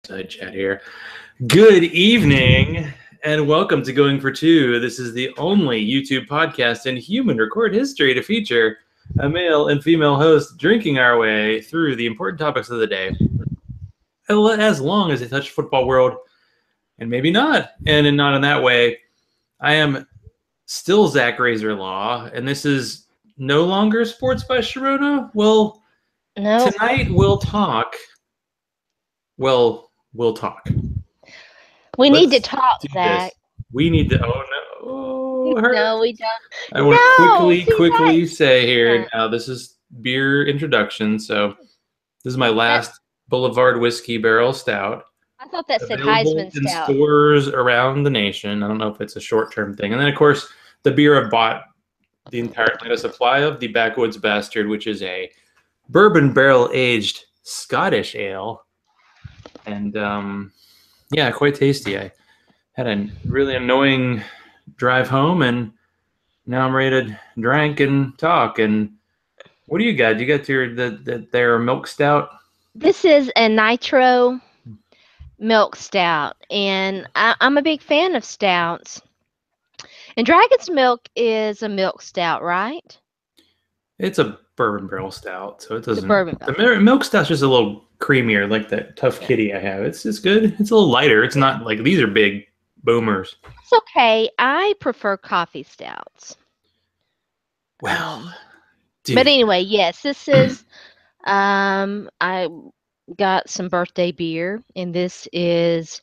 Side chat here. Good evening and welcome to Going for Two. This is the only YouTube podcast in human record history to feature a male and female host drinking our way through the important topics of the day, as long as they touch football world, and maybe not. And not in that way. I am still Zach Razorlaw, and this is no longer Sports by Sharona. Well, no. Tonight we'll talk. Well, we'll talk. We Let's need to talk, do Zach. this. We need to. Oh no! No, we don't. I want to No, quickly say here that. now. This is beer introduction. So this is my last Boulevard Whiskey Barrel Stout. I thought that said Available Heisman in Stout. stores around the nation. I don't know if it's a short-term thing. And then of course the beer I bought the entire latest supply of, the Backwoods Bastard, which is a bourbon barrel aged Scottish ale, and yeah, quite tasty. I had a really annoying drive home, and now I'm ready to drink and talk. And what do you got? You got their milk stout? This is a nitro milk stout, and I'm a big fan of stouts. And Dragon's Milk is a milk stout, right? It's a bourbon barrel stout, so it doesn't. Bourbon The milk stout's just a little creamier, like that Tough Kitty I have. It's good. It's a little lighter. It's not like these are big boomers. It's okay. I prefer coffee stouts. Well, but anyway, yes, this is. I got some birthday beer, and this is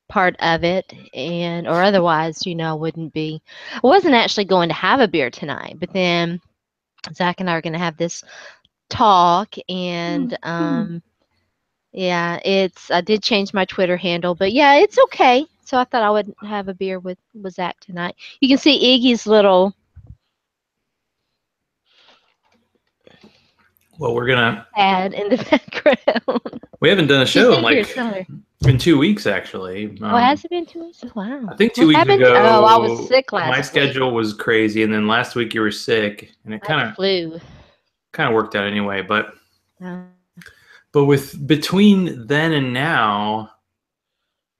part of it, and or otherwise, I wouldn't be. I wasn't actually going to have a beer tonight, but then Zach and I are going to have this talk, and yeah, I did change my Twitter handle, but yeah, it's okay. So I thought I would have a beer with Zach tonight. You can see Iggy's little. Well, we're gonna ad in the background. We haven't done a show in 2 weeks, actually. Has it been 2 weeks? Wow. I think 2 weeks ago. Oh, I was sick last week. My schedule was crazy, and then last week you were sick, and it kind of worked out anyway. But with between then and now,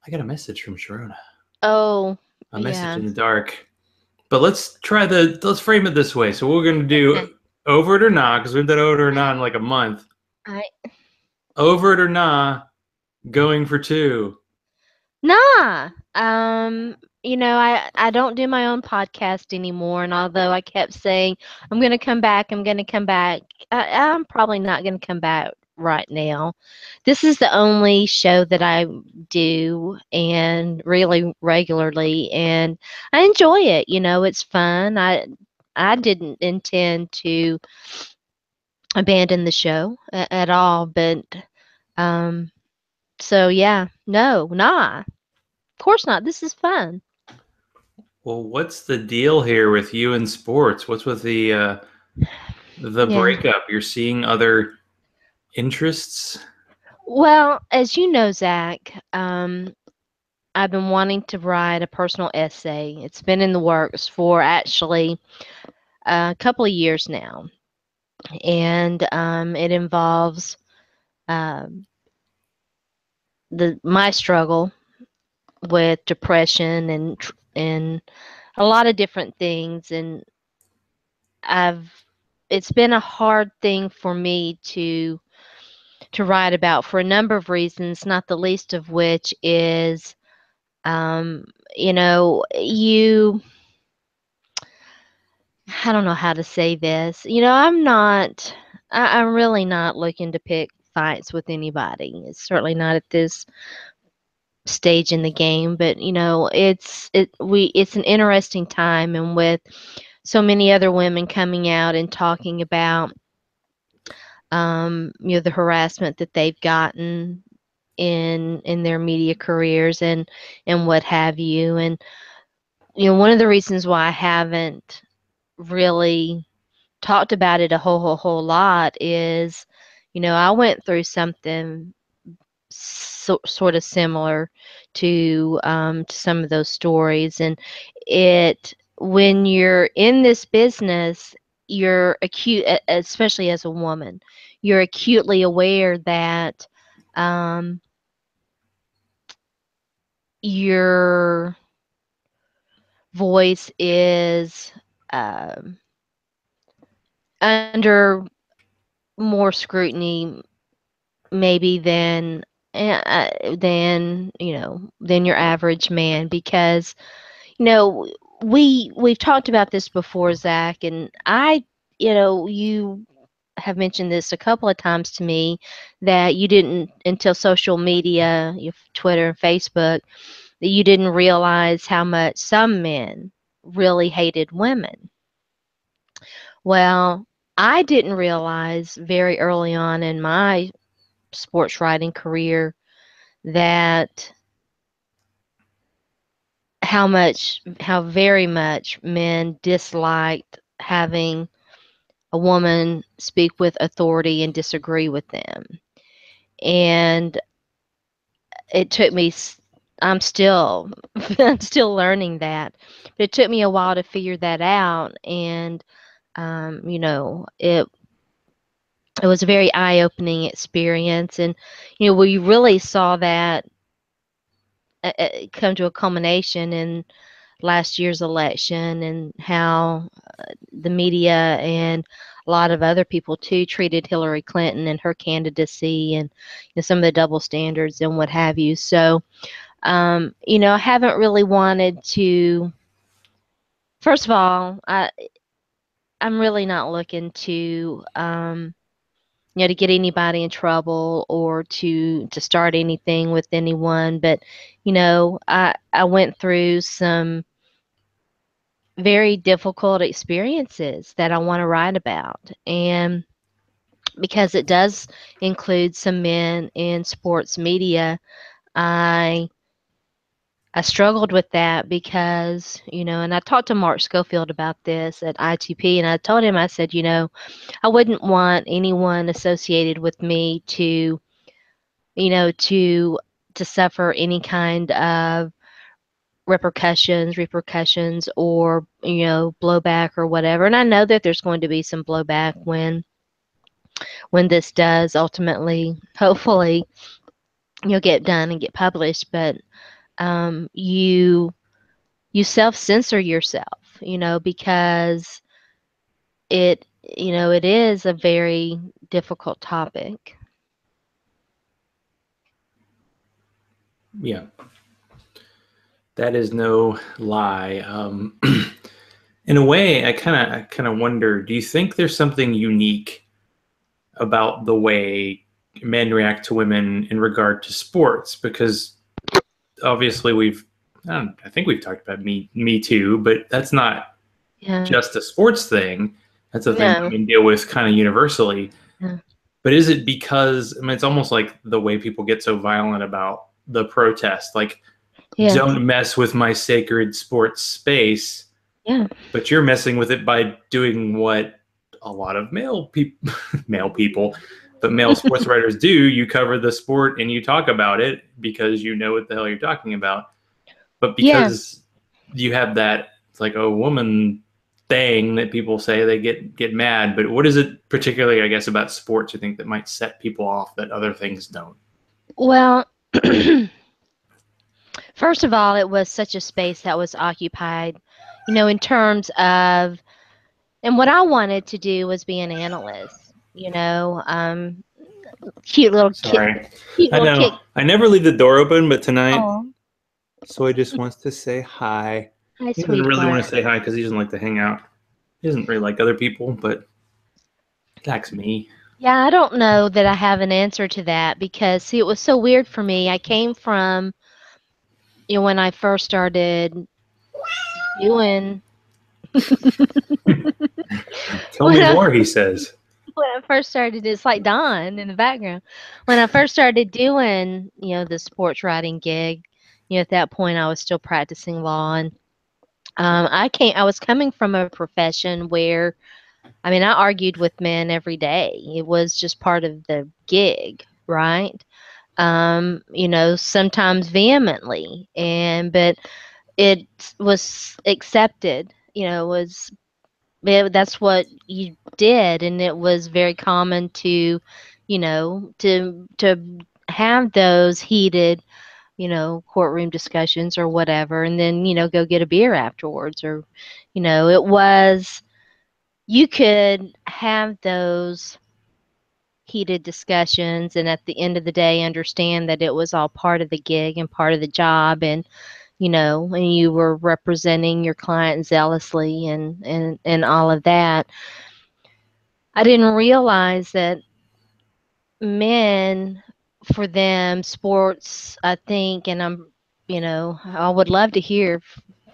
I got a message from Sharona. Oh, a message in the dark. But let's frame it this way. So we're gonna do over it or not, because we've done over it or not in like a month. Over it or not, going for two. Nah. I don't do my own podcast anymore, and although I kept saying I'm gonna come back, I'm probably not gonna come back right now. This is the only show that I do, and really regularly, and I enjoy it. It's fun. I didn't intend to abandon the show at all, but so yeah, nah, of course not. This is fun. Well, what's the deal here with you in sports? What's with the breakup? You're seeing other interests? Well, as you know, Zach, I've been wanting to write a personal essay. It's been in the works for actually a couple of years now, and it involves my struggle with depression and a lot of different things, and it's been a hard thing for me to write about for a number of reasons, not the least of which is I don't know how to say this. I'm really not looking to pick fights with anybody. It's certainly not at this stage in the game, but it's an interesting time, and with so many other women coming out and talking about the harassment that they've gotten in their media careers and what have you. And one of the reasons why I haven't really talked about it a whole lot is I went through something sort of similar to some of those stories, and when you're in this business, you're acute, especially as a woman, you're acutely aware that your voice is um, under more scrutiny, maybe than your average man, because you know we've talked about this before, Zach, and you have mentioned this a couple of times to me, that you didn't, until social media, Twitter and Facebook, that you didn't realize how much some men really hated women. Well, I didn't realize very early on in my sports writing career that how very much men disliked having a woman speak with authority and disagree with them. And it took me, I'm still, I'm still learning that, but it took me a while to figure that out. And, it was a very eye-opening experience. And, we really saw that come to a culmination in last year's election, and how the media and a lot of other people too treated Hillary Clinton and her candidacy, and some of the double standards and what have you. So, I haven't really wanted to. First of all, I'm really not looking to, to get anybody in trouble or to start anything with anyone. But, I went through some very difficult experiences that I want to write about. And because it does include some men in sports media, I I struggled with that because, and I talked to Mark Schofield about this at ITP, and I told him, I said, I wouldn't want anyone associated with me to, you know, to to suffer any kind of repercussions, or blowback or whatever. And I know that there's going to be some blowback when this does ultimately, hopefully, get done and get published. But you self censor yourself, because it is a very difficult topic. Yeah, that is no lie. In a way, I kind of wonder, do you think there's something unique about the way men react to women in regard to sports? Because obviously I think we've talked about me too, but that's not Yeah. just a sports thing. That's a thing No. women deal with kind of universally. Yeah. But is it because, I mean, it's almost like the way people get so violent about the protest, like, Yeah. don't mess with my sacred sports space, Yeah. but you're messing with it by doing what a lot of male people, but male sports writers do. You cover the sport and you talk about it because you know what the hell you're talking about. But Yeah. because you have that, it's like a woman thing that people say, they get mad. But what is it particularly, I guess, about sports you think that might set people off that other things don't? Well, first of all, it was such a space that was occupied, in terms of, and what I wanted to do was be an analyst, cute little kid, Sorry. cute I little kid. know. I never leave the door open, but tonight, Oh, Soy just wants to say hi. hi, He doesn't really want sweetheart. to say hi because he doesn't like to hang out. He doesn't really like other people, but he likes me. Yeah, I don't know that I have an answer to that, because, see, it was so weird for me. I came from, when I first started doing, Tell when me I more, he says. when I first started, it's like Dawn in the background. When I first started doing, the sports writing gig, at that point I was still practicing law, and I was coming from a profession where, I mean, I argued with men every day. It was just part of the gig, right? Sometimes vehemently, but it was accepted, that's what you did, and it was very common to have those heated courtroom discussions or whatever, and then, go get a beer afterwards. Or, it was, you could have those heated discussions and at the end of the day understand that it was all part of the gig and part of the job, and and you were representing your client zealously and all of that. I didn't realize that men, for them, sports, I think, and I would love to hear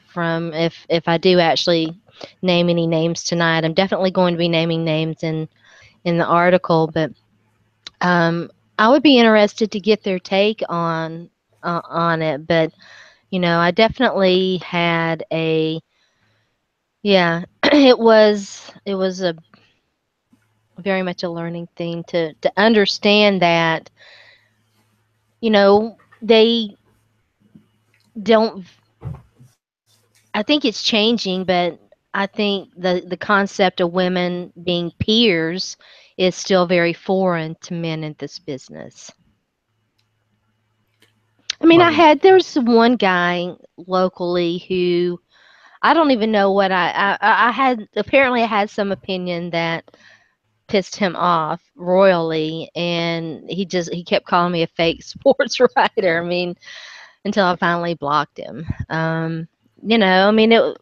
from, if I do actually name any names tonight. I'm definitely going to be naming names in the article, but um, I would be interested to get their take on it. But I definitely had yeah, it was a very much a learning thing to understand that they don't. I think it's changing, but I think the concept of women being peers is still very foreign to men in this business. I mean, Well, there was one guy locally who, I don't even know what I had. Apparently, I had some opinion that pissed him off royally, and he kept calling me a fake sports writer. I mean, until I finally blocked him. I mean,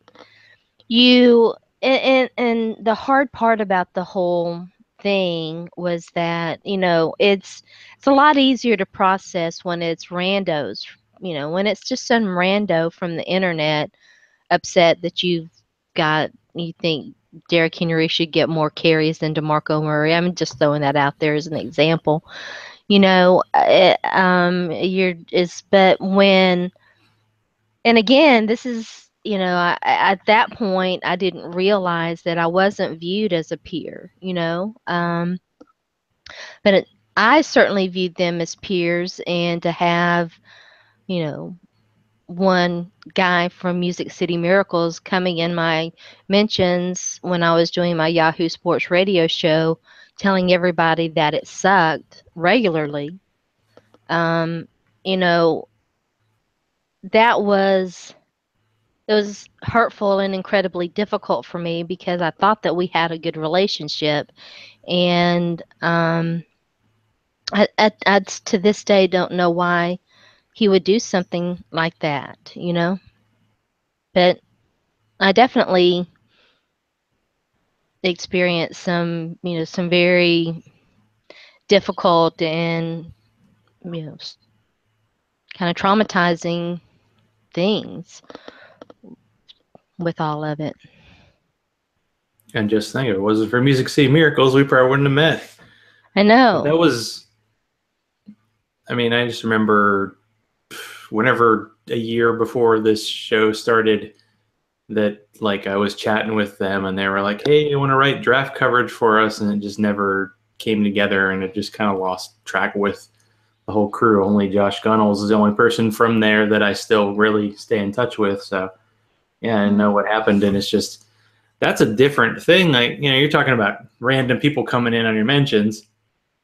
you and the hard part about the whole thing was that it's a lot easier to process when it's randos. When it's just some rando from the internet upset that you think Derrick Henry should get more carries than DeMarco Murray. I'm just throwing that out there as an example. But when, and again, this is, at that point, I didn't realize that I wasn't viewed as a peer, but I certainly viewed them as peers, and to have, you know, one guy from Music City Miracles coming in my mentions when I was doing my Yahoo Sports radio show, telling everybody that it sucked regularly. Um, you know, that was it was hurtful and incredibly difficult for me because I thought that we had a good relationship, and I to this day don't know why he would do something like that. But I definitely experienced some very difficult and you know kind of traumatizing things with all of it. and just think, if it wasn't for Music City Miracles, we probably wouldn't have met. I But that know. was, I mean, I just remember whenever a year before this show started, that like I was chatting with them and they were like, "Hey, you want to write draft coverage for us?" And it just never came together, and it just kind of lost track with the whole crew. Only Josh Gunnels is the only person from there that I still really stay in touch with. So yeah, I know what happened, and it's just that's a different thing. Like you're talking about random people coming in on your mentions.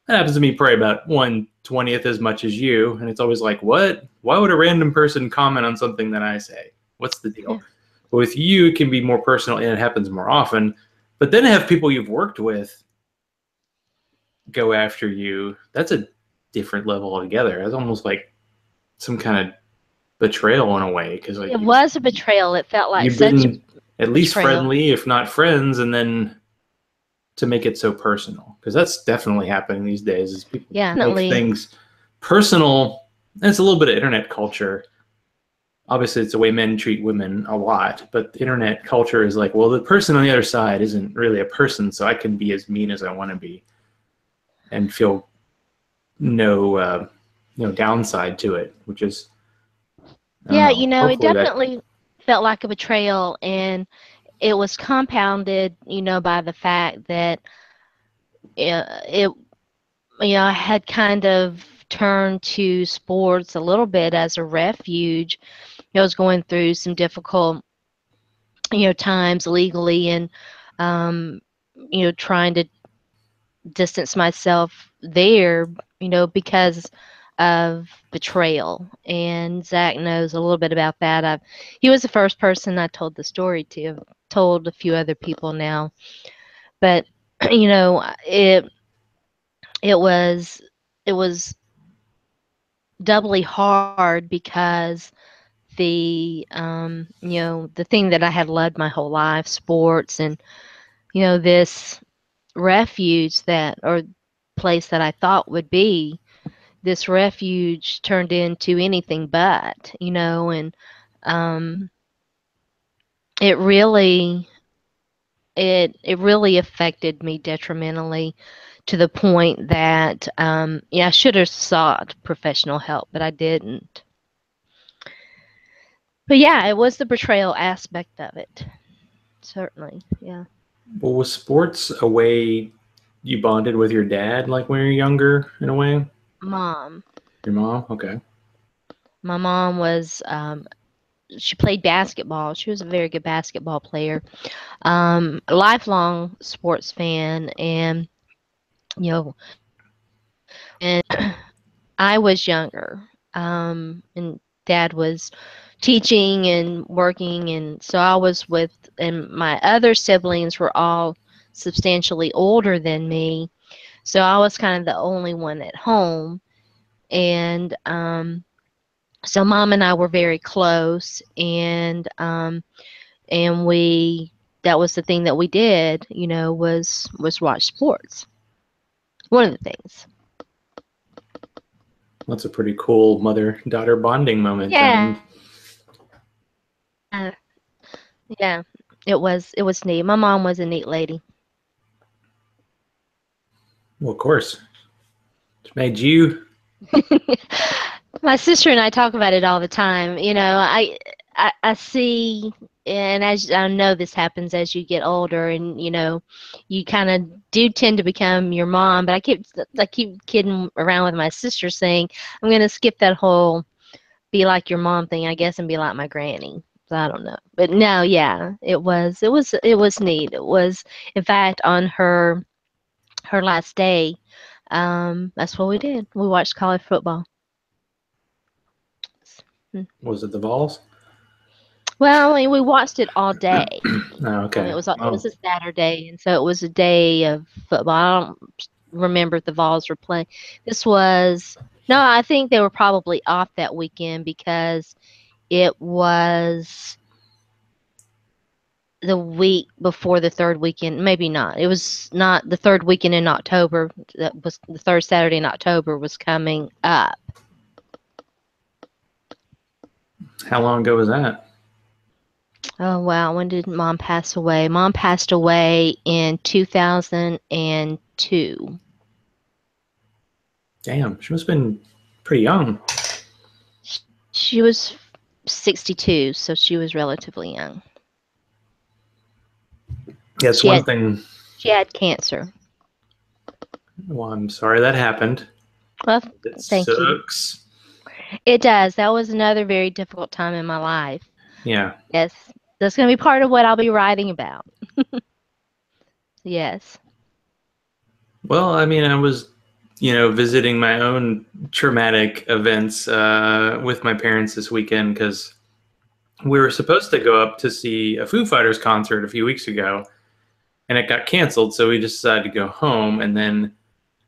That happens to me probably about 1/20th as much as you, and it's always like, what? Why would a random person comment on something that I say? What's the Yeah. deal? But with you, it can be more personal, and it happens more often. But then have people you've worked with go after you. That's a different level altogether. It's almost like some kind of betrayal in a way, because like It was a betrayal. It felt like you've such a been at least betrayal. friendly, if not friends, and then to make it so personal, because that's definitely happening these days. Is people Yeah, make definitely. things personal, and it's a little bit of internet culture. Obviously, it's the way men treat women a lot, but the internet culture is like, well, the person on the other side isn't really a person, so I can be as mean as I want to be and feel no downside to it, which is, I don't Yeah, know. it Hopefully that, definitely felt like a betrayal, and it was compounded, by the fact that it I had kind of turned to sports a little bit as a refuge. I was going through some difficult, times legally, and um, trying to distance myself there, because of betrayal, and Zach knows a little bit about that. He was the first person I told the story to. I've told a few other people now, but you know, it was it was doubly hard because the thing that I had loved my whole life, sports, and this refuge that or place that I thought would be this refuge turned into anything but, and um it really it really affected me detrimentally to the point that I should have sought professional help, but I didn't. But yeah, it was the betrayal aspect of it. Certainly. Yeah. Well, was sports a way you bonded with your dad, like when you were younger, in a way? Mom. Your mom? Okay. My mom was she played basketball. She was a very good basketball player. A lifelong sports fan, and you know, and I was younger. And dad was teaching and working, and so I was with, and my other siblings were all substantially older than me. So I was kind of the only one at home, and so mom and I were very close, and we that was the thing that we did, was watch sports. One of the things. That's a pretty cool mother-daughter bonding moment Yeah. then. Yeah. It was neat. My mom was a neat lady. Well, of course. It made you. My sister and I talk about it all the time. I see, and as I know this happens as you get older, and you kind of do tend to become your mom. But I keep kidding around with my sister, saying I'm gonna skip that whole be like your mom thing, I guess, and be like my granny. So I don't know, but no, yeah, it was neat. It was, in fact, on her last day. That's what we did. We watched college football. Was it the Vols? Well, I mean, we watched it all day. Oh, It okay. was it Oh, was a Saturday, and so it was a day of football. I don't remember if the Vols were playing. This was No, I think they were probably off that weekend because it was the week before the third weekend. Maybe not. It was not the third weekend in October. That was the third Saturday in October was coming up. how long ago was that? Oh wow, when did mom pass away? Mom passed away in 2002. Damn, she must have been pretty young. She was 62, so she was relatively young. Yeah, it's She one had thing. she had cancer. Well, I'm sorry that happened. Well, It thank you. sucks. It does. That was another very difficult time in my life. Yeah. Yes, that's going to be part of what I'll be writing about. Yes. Well, I mean, I was, visiting my own traumatic events with my parents this weekend because we were supposed to go up to see a Foo Fighters concert a few weeks ago, and it got canceled. So we just decided to go home. And then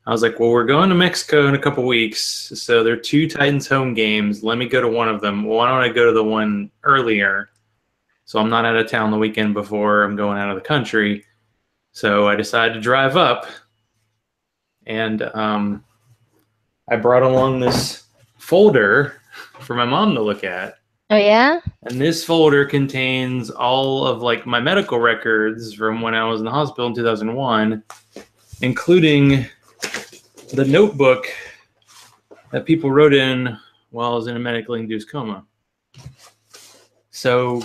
I was like, well, we're going to Mexico in a couple weeks. So there are two Titans home games. Let me go to one of them. Well, why don't I go to the one earlier? So I'm not out of town the weekend before I'm going out of the country. So I decided to drive up, and I brought along this folder for my mom to look at. Oh yeah? And this folder contains all of like my medical records from when I was in the hospital in 2001, including the notebook that people wrote in while I was in a medically induced coma. So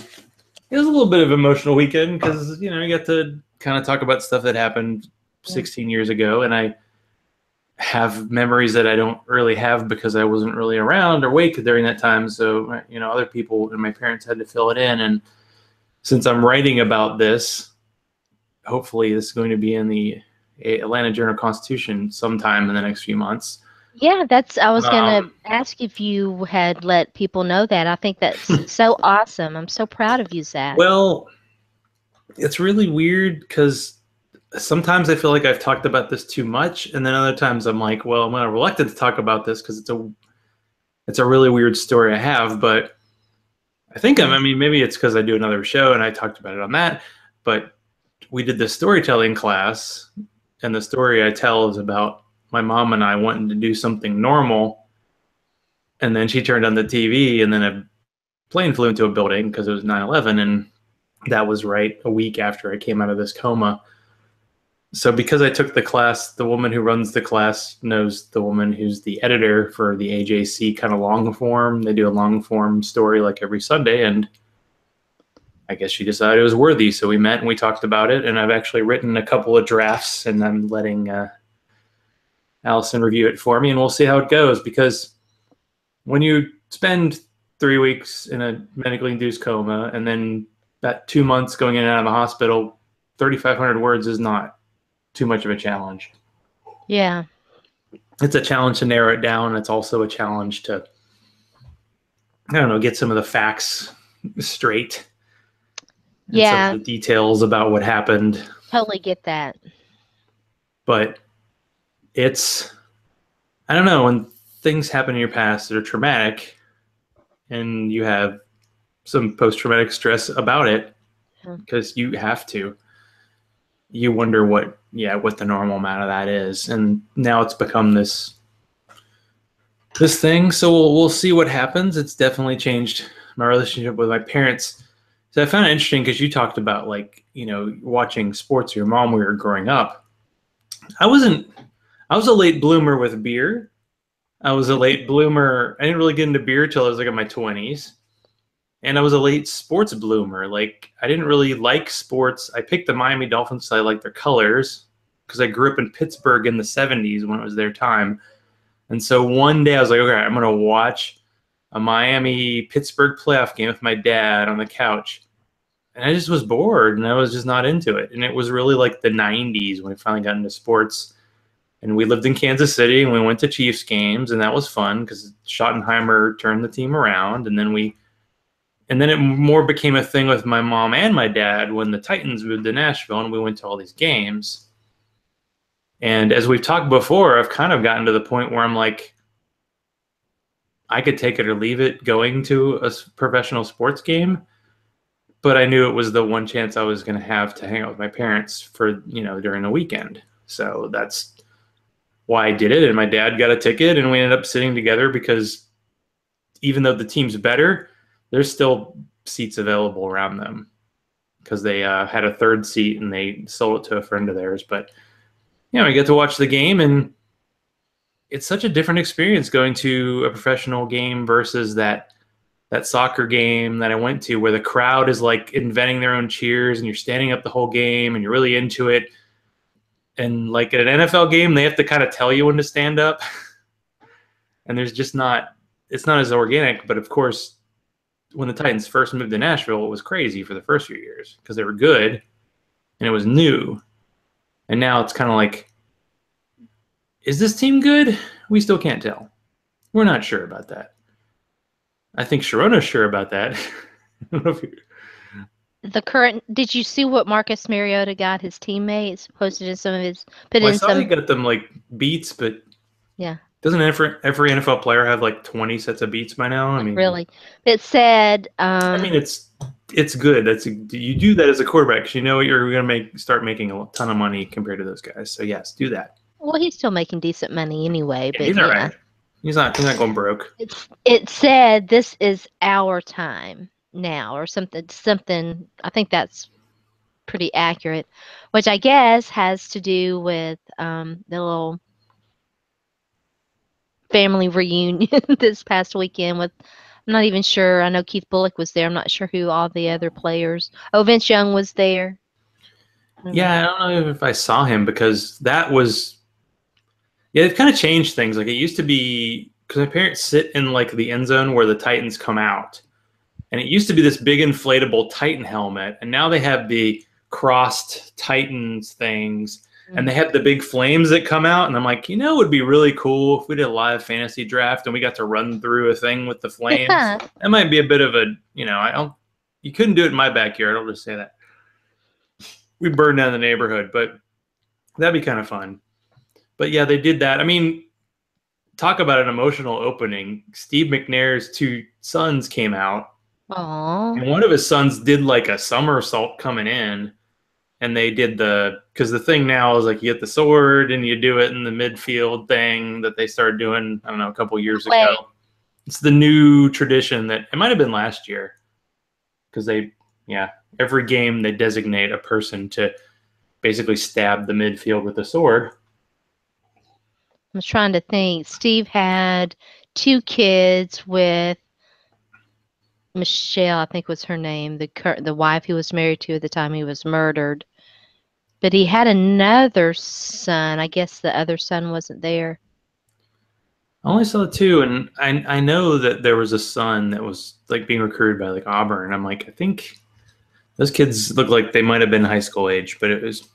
it was a little bit of an emotional weekend because, you got to kind of talk about stuff that happened 16 years ago. And I have memories that I don't really have because I wasn't really around or awake during that time. So, other people and my parents had to fill it in. And since I'm writing about this, hopefully this is going to be in the Atlanta Journal-Constitution sometime in the next few months. Yeah, I was gonna Um, ask if you had let people know that. I think that's so awesome. I'm so proud of you, Zach. well, it's really weird because sometimes I feel like I've talked about this too much, and then other times I'm like, well, I'm kind of reluctant to talk about this because it's a really weird story I have. But I mean, maybe it's because I do another show and I talked about it on that. But we did this storytelling class, and the story I tell is about my mom and I wanting to do something normal, and then she turned on the TV, and then a plane flew into a building because it was 9/11, and that was right a week after I came out of this coma. So because I took the class, the woman who runs the class knows the woman who's the editor for the AJC kind of long form. They do a long form story like every Sunday, and I guess she decided it was worthy. So we met and we talked about it, and I've actually written a couple of drafts, and I'm letting Allison review it for me, and we'll see how it goes. Because when you spend 3 weeks in a medically induced coma and then that 2 months going in and out of the hospital, 3,500 words is not too much of a challenge. Yeah. It's a challenge to narrow it down. It's also a challenge to, I don't know, get some of the facts straight and some of Yeah, the details about what happened. totally get that. But it's, I don't know, when things happen in your past that are traumatic and you have some post traumatic stress about it, Yeah. because you have to, you wonder what the normal amount of that is. And now it's become this thing. So we'll see what happens. It's definitely changed my relationship with my parents. So I found it interesting because you talked about, like, watching sports with your mom when we were growing up. I wasn't. I was a late bloomer with beer. I was a late bloomer. I didn't really get into beer till I was like in my 20s. And I was a late sports bloomer. Like, I didn't really like sports. I picked the Miami Dolphins because I liked their colors, because I grew up in Pittsburgh in the 70s when it was their time. And so one day I was like, okay, I'm going to watch a Miami Pittsburgh playoff game with my dad on the couch. And I just was bored and I was just not into it. And it was really like the 90s when we finally got into sports. And we lived in Kansas City and we went to Chiefs games, and that was fun because Schottenheimer turned the team around. And then it more became a thing with my mom and my dad when the Titans moved to Nashville and we went to all these games. And as we've talked before, I've kind of gotten to the point where I'm like, I could take it or leave it going to a professional sports game, but I knew it was the one chance I was going to have to hang out with my parents for, during the weekend. So that's why I did it. And my dad got a ticket and we ended up sitting together because even though the team's better, there's still seats available around them because they had a third seat and they sold it to a friend of theirs. But, we get to watch the game, and it's such a different experience going to a professional game versus that soccer game that I went to where the crowd is like inventing their own cheers and you're standing up the whole game and you're really into it. And like at an NFL game, they have to kind of tell you when to stand up. And it's not as organic. But of course, when the Titans first moved to Nashville, it was crazy for the first few years because they were good and it was new. And now it's kind of like, is this team good? We still can't tell. We're not sure about that. I think Sharona's sure about that. I don't know if you Did you see what Marcus Mariota got his teammates posted in some of his, put Well, I in saw he some, got them like beats, but yeah, doesn't every NFL player have like 20 sets of beats by now? not really. It said, I mean, it's good. You do that as a quarterback because you know you're going to start making a ton of money compared to those guys. So yes, do that. well, he's still making decent money anyway, Yeah, but he's all yeah. right. He's not going broke. It said this is our time now or something. I think that's pretty accurate, which I guess has to do with the little family reunion this past weekend with, I'm not even sure. I know Keith Bullock was there. I'm not sure who all the other players. Oh, Vince Young was there. Yeah, I don't know if I saw him because that was, yeah, they've kind of changed things. Like it used to be, because my parents sit in like the end zone where the Titans come out. And it used to be this big inflatable Titan helmet. And now they have the crossed Titans things. and they have the big flames that come out, and I'm like, it would be really cool if we did a live fantasy draft and we got to run through a thing with the flames. That might be a bit of a, you couldn't do it in my backyard. I'll just say that. We burned down the neighborhood, but that'd be kind of fun. But yeah, they did that. I mean, talk about an emotional opening. Steve McNair's 2 sons came out. Aww. And one of his sons did like a somersault coming in. And they did because the thing now is like you get the sword and you do it in the midfield thing that they started doing, I don't know, a couple years ago. It's the new tradition that it might have been last year. Because every game they designate a person to basically stab the midfield with a sword. I was trying to think. Steve had 2 kids with Michelle, I think was her name, the wife he was married to at the time he was murdered. But he had another son. I guess the other son wasn't there. I only saw 2, and I know that there was a son that was like being recruited by like Auburn. I'm like, I think those kids look like they might have been high school age, but it was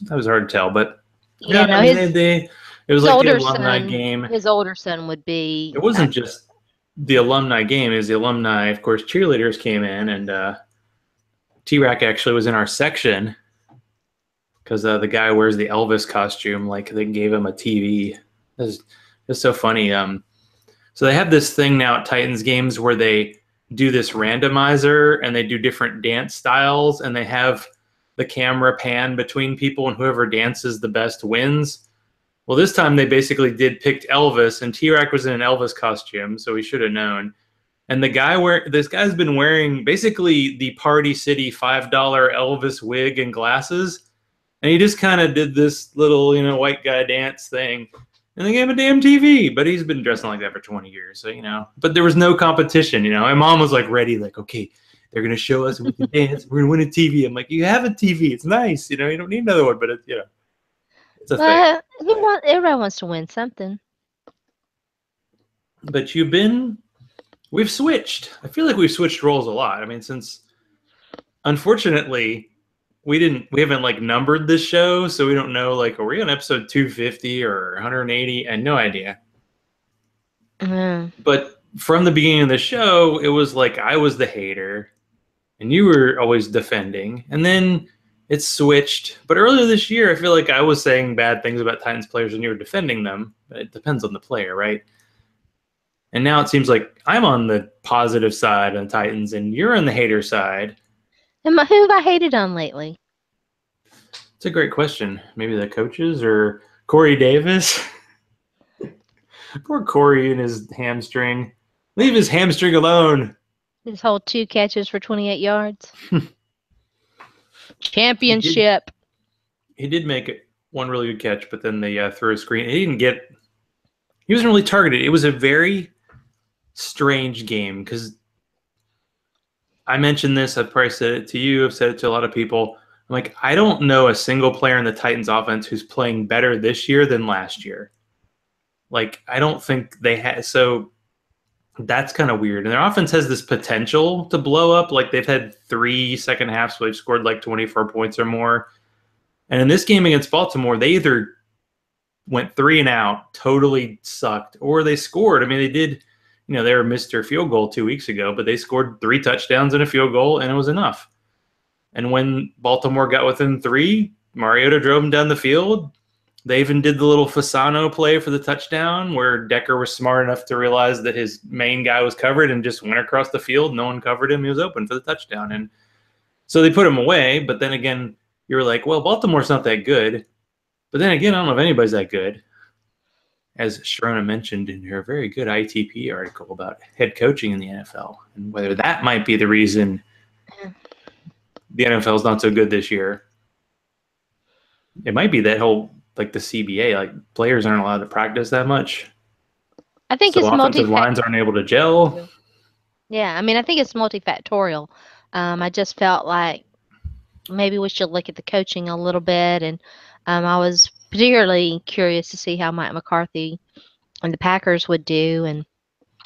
hard to tell. But yeah, no, it was like the alumni game. His older son would be. It wasn't just the alumni game; it was the alumni, of course. Cheerleaders came in, and T-Rack actually was in our section because the guy wears the Elvis costume. Like they gave him a TV. It's so funny. So they have this thing now at Titans games where they do this randomizer and they do different dance styles and they have the camera pan between people and whoever dances the best wins. Well, this time they basically picked Elvis, and T-Rack was in an Elvis costume, so we should have known. And this guy's been wearing basically the Party City $5 Elvis wig and glasses, and he just kind of did this little, white guy dance thing. And they gave him a damn TV, but he's been dressing like that for 20 years, so, But there was no competition, My mom was like ready, like, okay, they're going to show us we can dance. We're going to win a TV. I'm like, you have a TV. It's nice, You don't need another one, but it's, it's a thing. Everybody wants to win something. But we've switched. I feel like we've switched roles a lot. I mean, since, unfortunately, we haven't like numbered this show, so we don't know, like, are we on episode 250 or 180? I had no idea. But from the beginning of the show, it was like I was the hater and you were always defending, and then it's switched. But earlier this year, I feel like I was saying bad things about Titans players and you were defending them. But it depends on the player, right? And now it seems like I'm on the positive side of the Titans and you're on the hater side. And who have I hated on lately? It's a great question. Maybe the coaches or Corey Davis. Poor Corey and his hamstring. Leave his hamstring alone. His whole 2 catches for 28 yards. Championship. He did make one really good catch, but then they threw a screen. He wasn't really targeted. It was a very strange game because I mentioned this. I've probably said it to you. I've said it to a lot of people. I'm like, I don't know a single player in the Titans offense who's playing better this year than last year. Like, I don't think they had. So that's kind of weird. And their offense has this potential to blow up. Like, they've had 3 second halves where they've scored like 24 points or more. And in this game against Baltimore, they either went 3 and out, totally sucked, or they scored. I mean, they did, they were Mr. Field Goal 2 weeks ago, but they scored 3 touchdowns and a field goal, and it was enough. And when Baltimore got within 3, Mariota drove them down the field. They even did the little Fasano play for the touchdown where Decker was smart enough to realize that his main guy was covered and just went across the field. No one covered him. He was open for the touchdown. And so they put him away. But then again, you were like, well, Baltimore's not that good. But then again, I don't know if anybody's that good. As Sharona mentioned in her very good ITP article about head coaching in the NFL and whether that might be the reason the NFL is not so good this year. It might be that whole, like the CBA, like players aren't allowed to practice that much. I think so it's offensive lines aren't able to gel. Yeah, I mean, I think it's multifactorial. I just felt like maybe we should look at the coaching a little bit, and I was particularly curious to see how Mike McCarthy and the Packers would do. And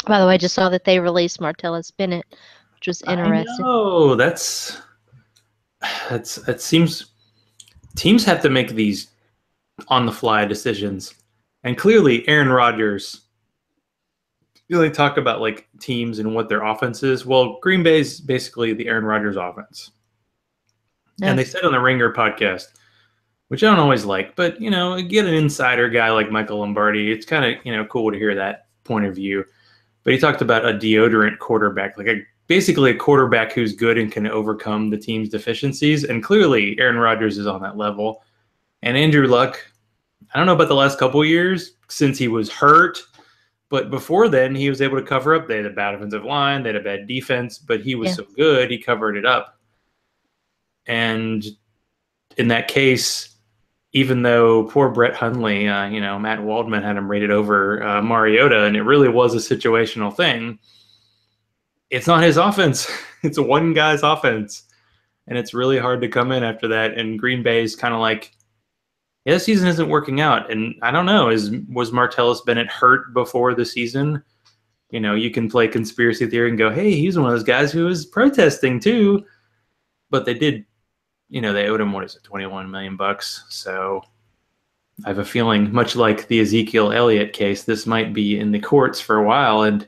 by the way, I just saw that they released Martellus Bennett, which was interesting. Oh, that seems teams have to make these on the fly decisions. And clearly, Aaron Rodgers, you like talk about like teams and what their offense is. Well, Green Bay's basically the Aaron Rodgers offense. And they Yes. said on the Ringer podcast, which I don't always like, but get an insider guy like Michael Lombardi. It's kind of cool to hear that point of view. But he talked about a deodorant quarterback, like basically a quarterback who's good and can overcome the team's deficiencies. And clearly, Aaron Rodgers is on that level. And Andrew Luck, I don't know about the last couple of years since he was hurt, but before then, he was able to cover up. They had a bad offensive line, they had a bad defense, but he was Yeah. so good, he covered it up. And in that case, even though poor Brett Hundley, Matt Waldman had him rated over Mariota, and it really was a situational thing. It's not his offense. It's one guy's offense. And it's really hard to come in after that. And Green Bay's kind of like, yeah, the season isn't working out. And I don't know, was Martellus Bennett hurt before the season? You can play conspiracy theory and go, hey, he's one of those guys who was protesting too. But they did, they owed him, what is it, $21 million bucks. So I have a feeling, much like the Ezekiel Elliott case, this might be in the courts for a while. And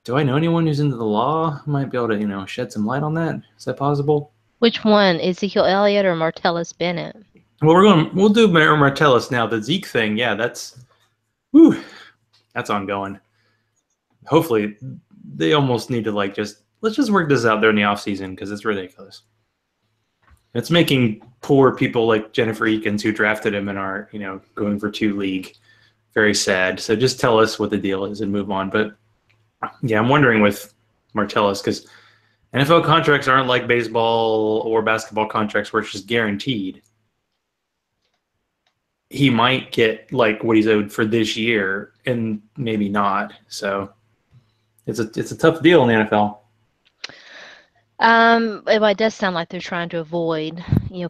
do I know anyone who's into the law who might be able to, shed some light on that? Is that possible? Which one, Ezekiel Elliott or Martellus Bennett? Well, we'll do Martellus now. The Zeke thing, yeah, that's ongoing. Hopefully, they almost need to let's just work this out there in the off season because it's ridiculous. It's making poor people like Jennifer Eakins, who drafted him and are going for 2 league, very sad. So just tell us what the deal is and move on. But yeah, I'm wondering with Martellus because NFL contracts aren't like baseball or basketball contracts where it's just guaranteed. He might get like what he's owed for this year and maybe not. So it's a tough deal in the NFL. Well, it does sound like they're trying to avoid,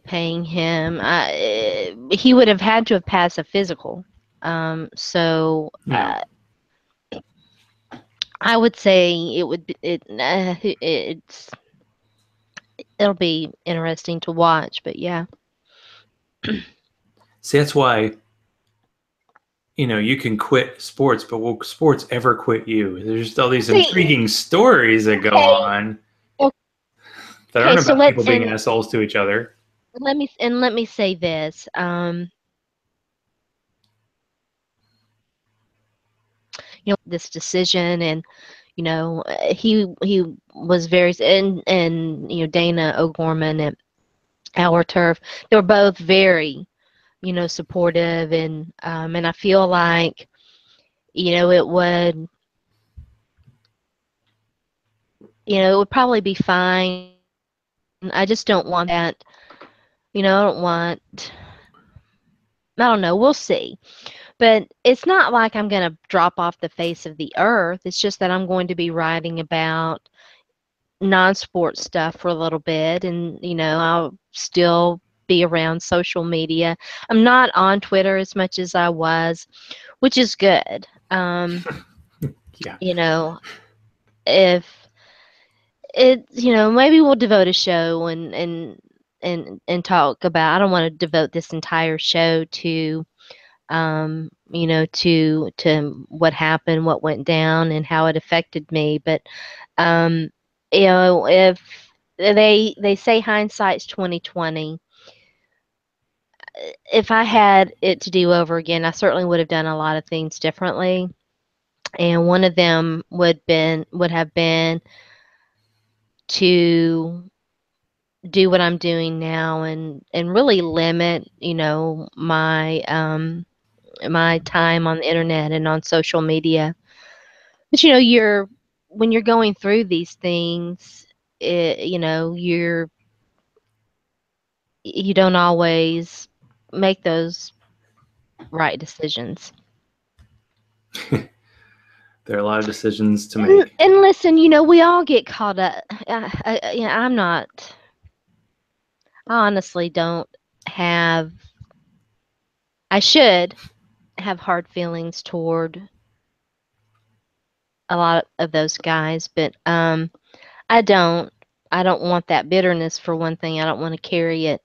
paying him. He would have had to have passed a physical. So Yeah. I would say it'll be interesting to watch. But yeah. See, that's why you can quit sports, but will sports ever quit you? There's just all these intriguing stories that go on that aren't So about people being assholes to each other. let me say this. This decision, and he was very, and Dana O'Gorman and Our Turf, they were both very supportive, and I feel like it would probably be fine. I just don't want that. I don't know. We'll see. But it's not like I'm going to drop off the face of the earth. It's just that I'm going to be writing about non-sport stuff for a little bit, and I'll still be around social media. I'm not on Twitter as much as I was, which is good. Yeah. If it, maybe we'll devote a show and talk about. I don't want to devote this entire show to to what happened, what went down, and how it affected me. But if they say hindsight's 2020, if I had it to do over again, I certainly would have done a lot of things differently. And one of them would have been to do what I'm doing now, and really limit, my time on the internet and on social media. But when you're going through these things, you don't always make those right decisions. There are a lot of decisions to make. And listen, we all get caught up. I honestly don't have. I should have hard feelings toward a lot of those guys, but I don't. I don't want that bitterness, for one thing. I don't want to carry it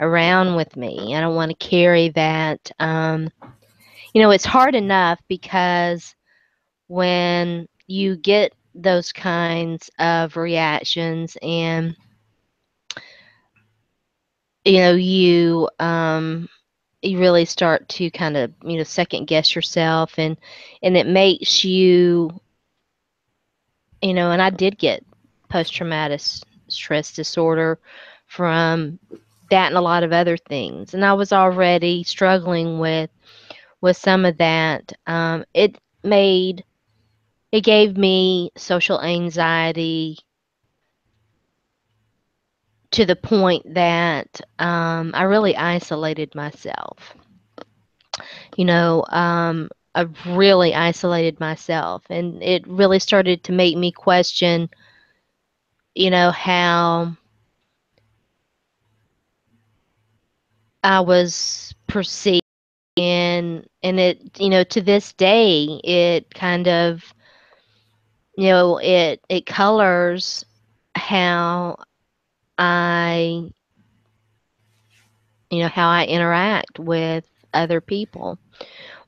around with me. I don't want to carry that. It's hard enough because when you get those kinds of reactions and you really start to kind of second guess yourself, and it makes you and I did get post traumatic stress disorder from that and a lot of other things, and I was already struggling with some of that. It gave me social anxiety to the point that I really isolated myself. I really isolated myself, and it really started to make me question, how I was perceived, and it, to this day, it kind of, it colors how I, how I interact with other people,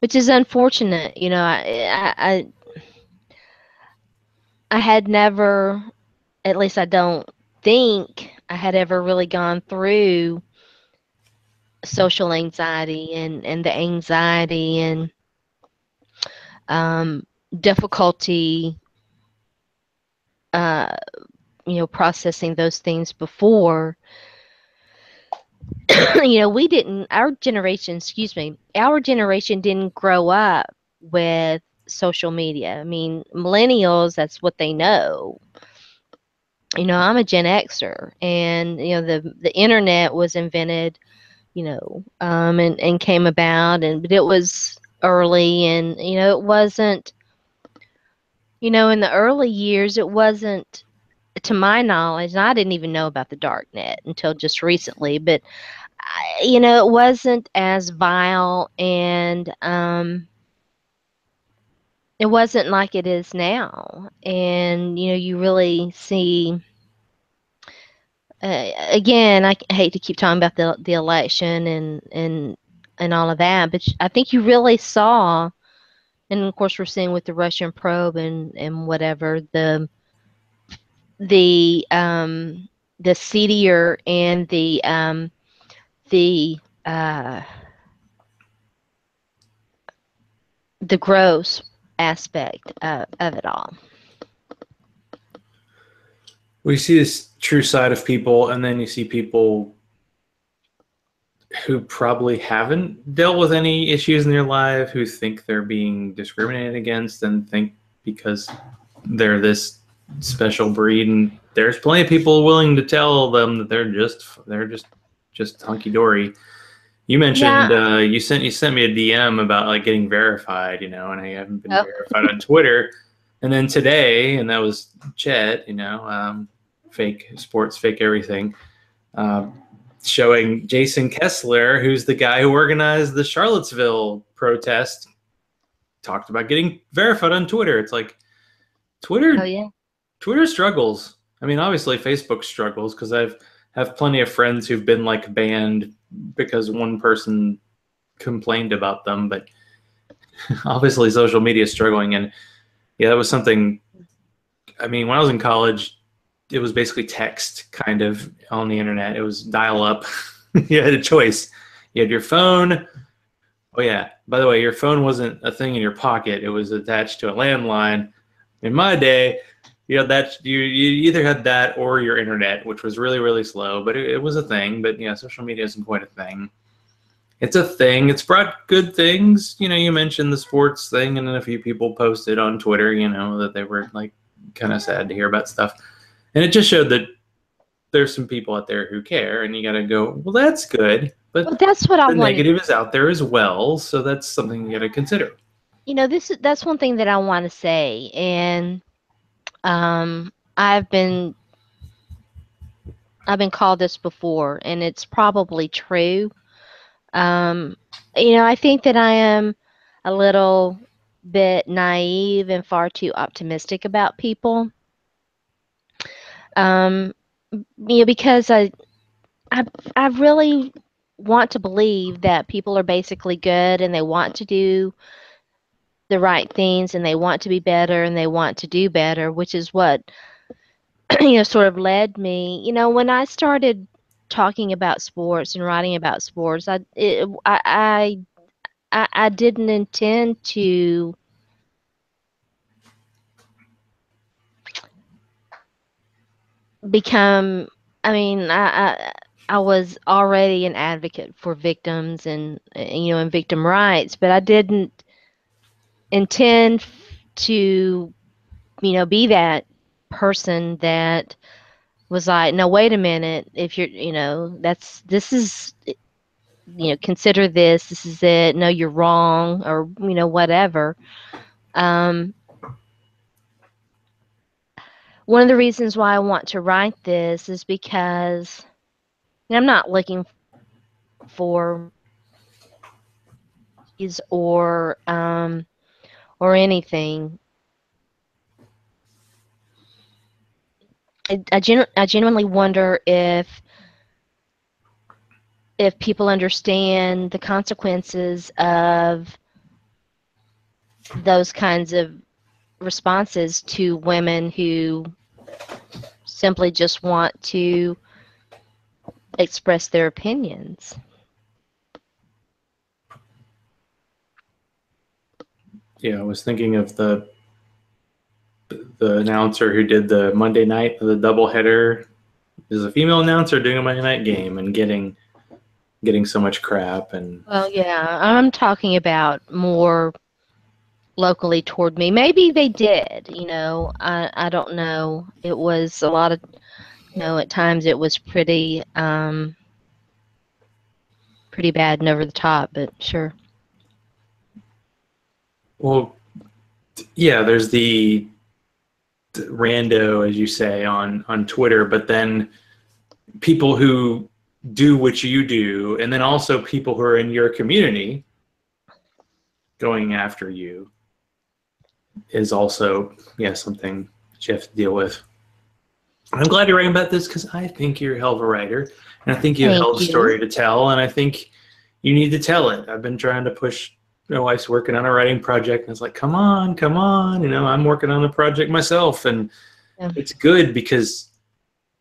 which is unfortunate. I had never, at least I don't think I had ever really gone through social anxiety and the anxiety and um, difficulty, uh, processing those things before. Our generation, our generation didn't grow up with social media. I mean, millennials, that's what they know. I'm a Gen Xer, and the internet was invented, and came about, but it was early, and it wasn't, in the early years, it wasn't, to my knowledge, and I didn't even know about the dark net until just recently, but it wasn't as vile, and it wasn't like it is now, and you really see. Again, I hate to keep talking about the election and all of that, but I think you really saw, and of course we're seeing with the Russian probe and whatever, the the seedier and the uh, the gross aspect of it all. We see this true side of people, and then you see people who probably haven't dealt with any issues in their life, who think they're being discriminated against, and think because they're this special breed, and there's plenty of people willing to tell them that they're just hunky dory. You mentioned you sent me a DM about like getting verified, and I haven't been verified on Twitter. And then today, and that was Chet, fake sports, fake everything, showing Jason Kessler, who's the guy who organized the Charlottesville protest, talked about getting verified on Twitter. It's like Twitter. Oh yeah. Twitter struggles. I mean, obviously Facebook struggles because I've have plenty of friends who've been like banned because one person complained about them, but obviously social media is struggling. And yeah, that was something. I mean, when I was in college, it was basically text kind of on the internet. It was dial up. You had a choice. You had your phone. Oh yeah, by the way, your phone wasn't a thing in your pocket. It was attached to a landline. In my day, that you either had that or your internet, which was really, really slow, but it was a thing. But yeah, social media isn't quite a thing. It's a thing. It's brought good things. You mentioned the sports thing, and then a few people posted on Twitter, that they were like kind of sad to hear about stuff. And it just showed that there's some people out there who care, and you got to go, well, that's good. But that's what I wanted. The negative is out there as well, so that's something you got to consider. That's one thing that I want to say, and I've been called this before, and it's probably true. I think that I am a little bit naive and far too optimistic about people. Because I I really want to believe that people are basically good and they want to do the right things and they want to be better and they want to do better, which is what sort of led me. When I started talking about sports and writing about sports, I didn't intend to become. I mean, I was already an advocate for victims and victim rights, but I didn't intend to be that person that was like, no, wait a minute, if you're, this is, consider this is it, no, you're wrong, or whatever. um One of the reasons why I want to write this is because I'm not looking for is or anything. I genuinely wonder if people understand the consequences of those kinds of responses to women who simply just want to express their opinions. Yeah, I was thinking of the announcer who did the Monday night, the doubleheader. Is a female announcer doing a Monday night game and getting so much crap. And Well, yeah, I'm talking about more locally toward me. Maybe they did, I don't know. It was a lot of, at times it was pretty bad and over the top, but sure. well, yeah, there's the rando, as you say, on Twitter, but then people who do what you do, and then also people who are in your community going after you is also, yeah, something that you have to deal with. I'm glad you're writing about this because I think you're a hell of a writer, and I think you have a hell Thank of a you. story to tell, and I think you need to tell it. I've been trying to push. My wife's working on a writing project, and it's like, come on, come on. I'm working on a project myself, and Yeah. it's good because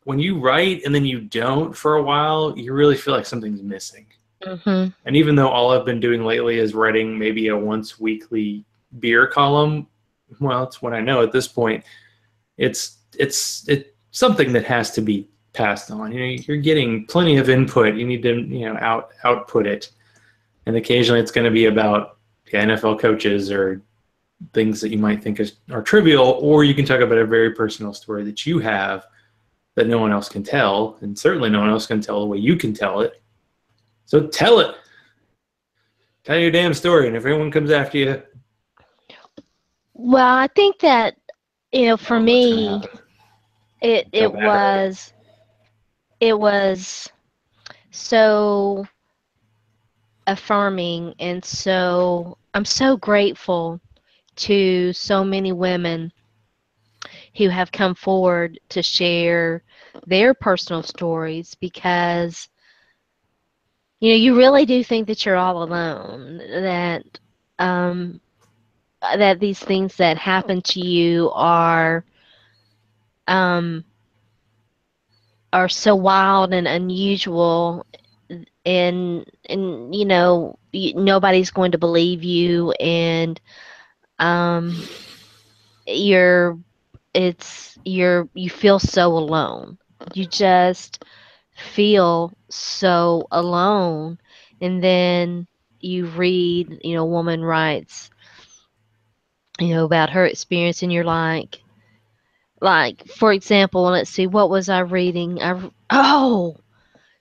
when you write and then you don't for a while, you really feel like something's missing. Hmm. And even though all I've been doing lately is writing maybe a once weekly beer column, well, it's what I know at this point. It's something that has to be passed on. You're getting plenty of input. You need to output it, and occasionally it's going to be about NFL coaches or things that you might think are trivial, or you can talk about a very personal story that you have that no one else can tell, and certainly no one else can tell the way you can tell it. So tell it. Tell your damn story, and if anyone comes after you, Well, I think that, I for don't know what's going to me, happen. it Go it bad writing. was it was so affirming, and so I'm so grateful to so many women who have come forward to share their personal stories, because you really do think that you're all alone, um that these things that happen to you um are so wild and unusual, and nobody's going to believe you, and um you're you feel so alone. You just feel so alone. And then you read, a woman writes, about her experience, and you're like, for example, let's see, what was I reading? Oh,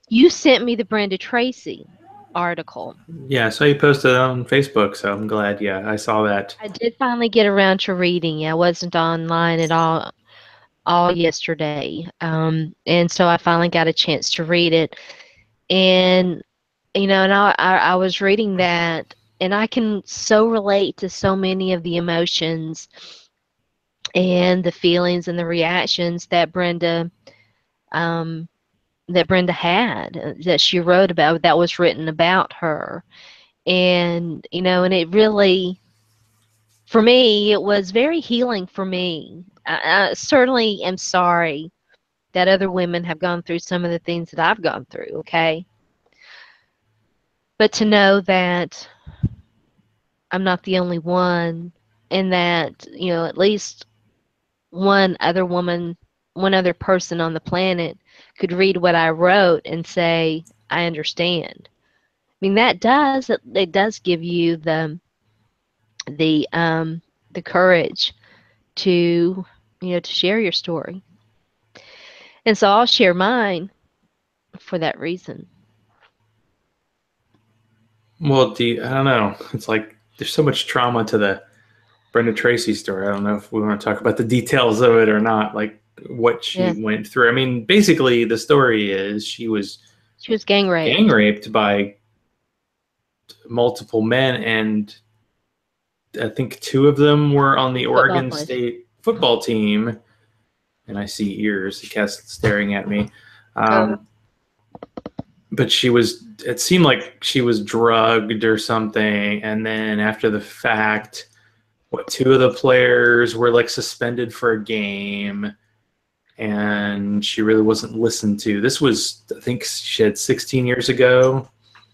you sent me the Brenda Tracy article. Yeah, I saw you posted it on Facebook, so I'm glad. Yeah, I saw that. I did finally get around to reading it. I wasn't online at all yesterday. And so I finally got a chance to read it. And, and I was reading that, and I can so relate to so many of the emotions and the feelings and the reactions that Brenda um, that Brenda had, that she wrote about, that was written about her. And, and it really, for me, it was very healing for me. I certainly am sorry that other women have gone through some of the things that I've gone through, okay? But to know that I'm not the only one, and that, at least one other woman, one other person on the planet could read what I wrote and say, I understand. I mean, it does give you the the courage to, to share your story. And so I'll share mine for that reason. Well, I don't know. It's like there's so much trauma to the Brenda Tracy story. I don't know if we want to talk about the details of it or not, like what Yeah. she went through. I mean, basically, the story is she was She was gang gang raped. raped by multiple men, and I think two of them were on the Football Oregon players. State football team. And I see ears, the cat's staring at me. Oh, But it seemed like she was drugged or something. And then after the fact, two of the players were like suspended for a game, and she really wasn't listened to. This was, I think she had 16 years ago.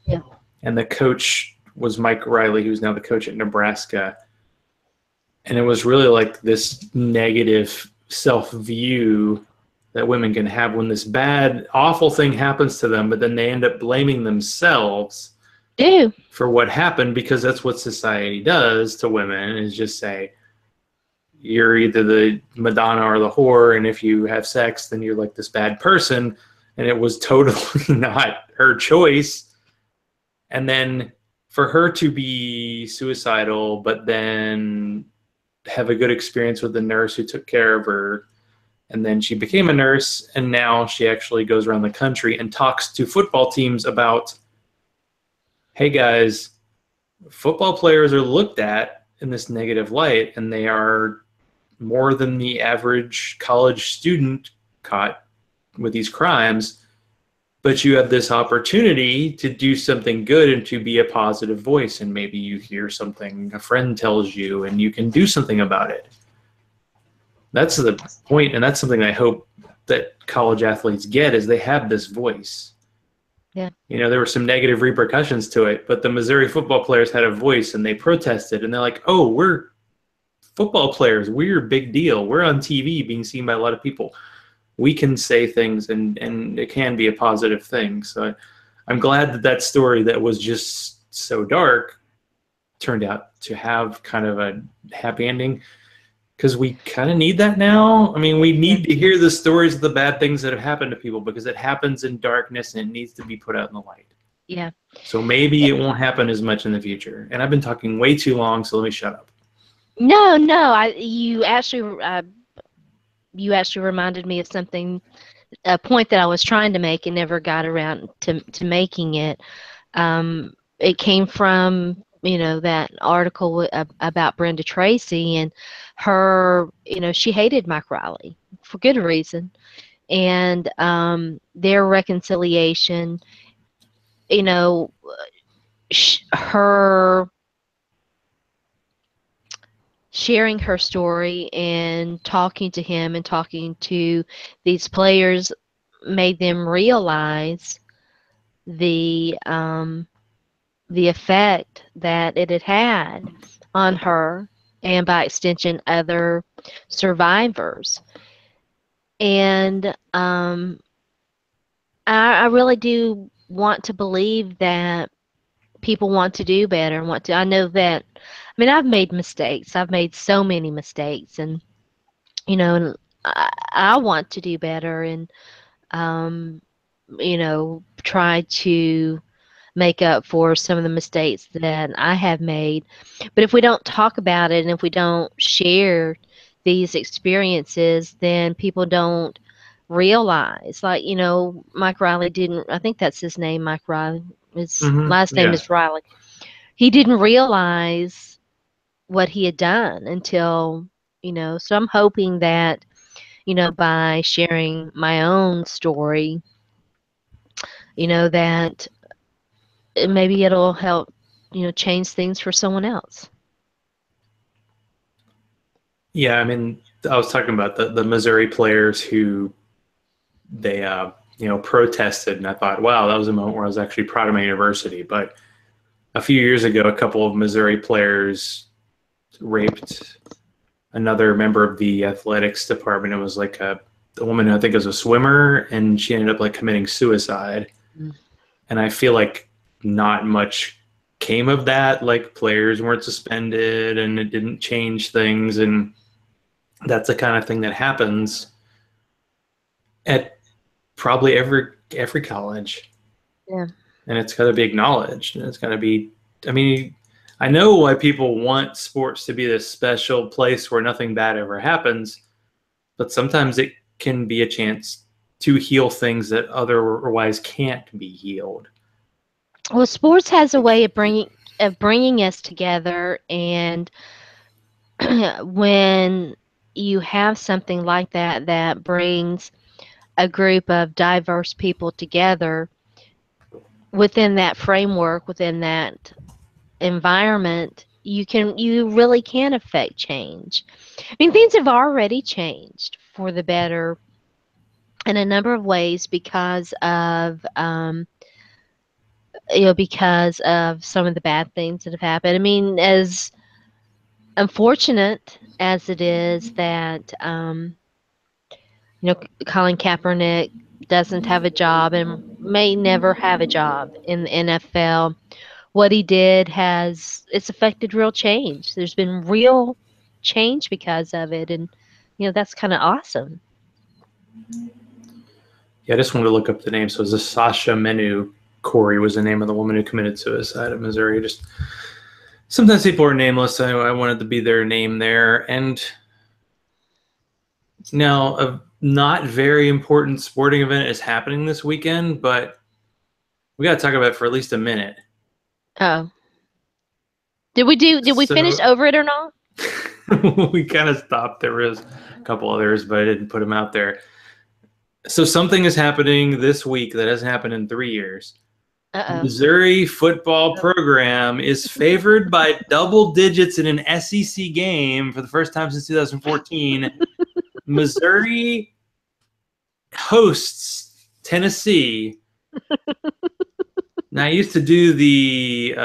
yeah. And the coach was Mike Riley, who's now the coach at Nebraska. And it was really like this negative self-view that women can have when this bad, awful thing happens to them, but then they end up blaming themselves Do. for what happened, because that's what society does to women, is just say, you're either the Madonna or the whore, and if you have sex, then you're like this bad person. And it was totally not her choice. And then for her to be suicidal, but then have a good experience with the nurse who took care of her, and then she became a nurse, and now she actually goes around the country and talks to football teams about, hey guys, football players are looked at in this negative light, and they are more than the average college student caught with these crimes. But you have this opportunity to do something good and to be a positive voice, and maybe you hear something a friend tells you and you can do something about it. That's the point, and that's something I hope that college athletes get, is they have this voice. Yeah. There were some negative repercussions to it, but the Missouri football players had a voice, and they protested, and they're like, oh, we're football players. We're a big deal. We're on TV being seen by a lot of people. We can say things, and it can be a positive thing. So I'm glad that story that was just so dark turned out to have kind of a happy ending, because we kind of need that now. I mean, we need to hear the stories of the bad things that have happened to people, because it happens in darkness and it needs to be put out in the light. Yeah. So maybe it won't happen as much in the future. And I've been talking way too long, so let me shut up. No, no. You actually reminded me of something, a point that I was trying to make and never got around to making it. It came from, that article about Brenda Tracy and her, she hated Mike Riley for good reason. And their reconciliation, you know, her sharing her story and talking to him and talking to these players made them realize the effect that it had had on her, and by extension other survivors. And I really do want to believe that people want to do better and want to. I know that. I mean, I've made mistakes. I've made so many mistakes, and and I want to do better, and try to make up for some of the mistakes that I have made. But if we don't talk about it and if we don't share these experiences, then people don't realize. Like, Mike Riley didn't, I think that's his name, Mike Riley. His last name Yeah. is Riley. He didn't realize what he had done until, so I'm hoping that, by sharing my own story, that maybe it'll help, change things for someone else. Yeah, I mean, I was talking about the Missouri players who they protested, and I thought, wow, that was a moment where I was actually proud of my university. But a few years ago, a couple of Missouri players raped another member of the athletics department. It was like a woman who I think was a swimmer, and she ended up like committing suicide. Mm. And I feel like not much came of that. Like players weren't suspended, and it didn't change things. And that's the kind of thing that happens at probably every college. Yeah. And it's got to be acknowledged, and it's got to be. I mean, I know why people want sports to be this special place where nothing bad ever happens, but sometimes it can be a chance to heal things that otherwise can't be healed. Well, sports has a way of bringing us together, and when you have something like that brings a group of diverse people together within that framework, within that environment, you really can affect change. I mean, things have already changed for the better in a number of ways because of some of the bad things that have happened. I mean, as unfortunate as it is that Colin Kaepernick doesn't have a job and may never have a job in the NFL. What he did it's affected real change. There's been real change because of it, and that's kind of awesome. Yeah, I just wanted to look up the name. So it was a Sasha Menu. Corey was the name of the woman who committed suicide in Missouri. Just sometimes people are nameless. I wanted to be their name there. And now a not very important sporting event is happening this weekend, but we got to talk about it for at least a minute. Oh, did we finish over it or not? We kind of stopped. There was a couple others, but I didn't put them out there. So something is happening this week that hasn't happened in 3 years. Uh-oh. Missouri football program is favored by double digits in an SEC game for the first time since 2014. Missouri hosts Tennessee. Now, I used to do the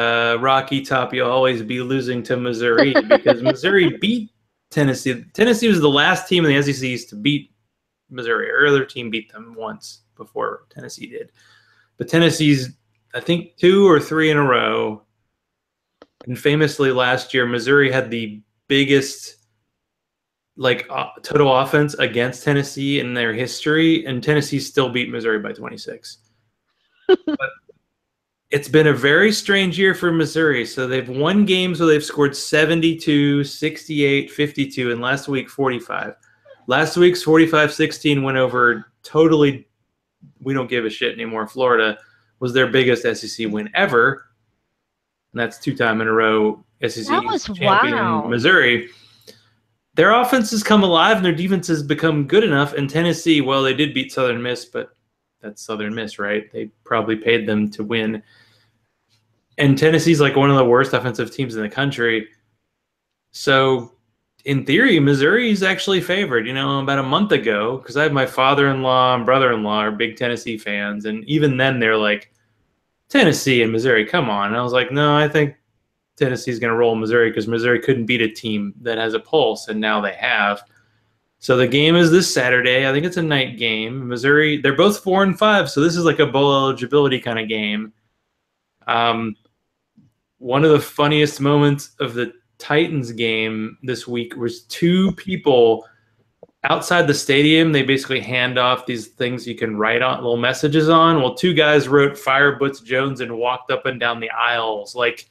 Rocky Top, you'll always be losing to Missouri because Missouri beat Tennessee. Tennessee was the last team in the SEC to beat Missouri. Our other team beat them once before Tennessee did. But Tennessee's, I think, 2 or 3 in a row. And famously last year, Missouri had the biggest total offense against Tennessee in their history, and Tennessee still beat Missouri by 26. But it's been a very strange year for Missouri. So they've won games where they've scored 72, 68, 52, and last week 45. Last week's 45-16 went over totally, we don't give a shit anymore. Florida was their biggest SEC win ever. And that's 2 times in a row SEC champion wow. Missouri. Their offense has come alive and their defense has become good enough. And Tennessee, well, they did beat Southern Miss, but that's Southern Miss, right? They probably paid them to win. And Tennessee's like one of the worst offensive teams in the country. So in theory, Missouri's actually favored. About a month ago, because I have my father-in-law and brother-in-law are big Tennessee fans. And even then they're like, Tennessee and Missouri, come on. And I was like, no, I think Tennessee's going to roll Missouri because Missouri couldn't beat a team that has a pulse, and now they have. So the game is this Saturday. I think it's a night game. Missouri, they're both 4 and 5, so this is like a bowl eligibility kind of game. One of the funniest moments of the Titans game this week was 2 people outside the stadium. They basically hand off these things you can write on little messages on. Well, 2 guys wrote "Fire Butch Jones" and walked up and down the aisles like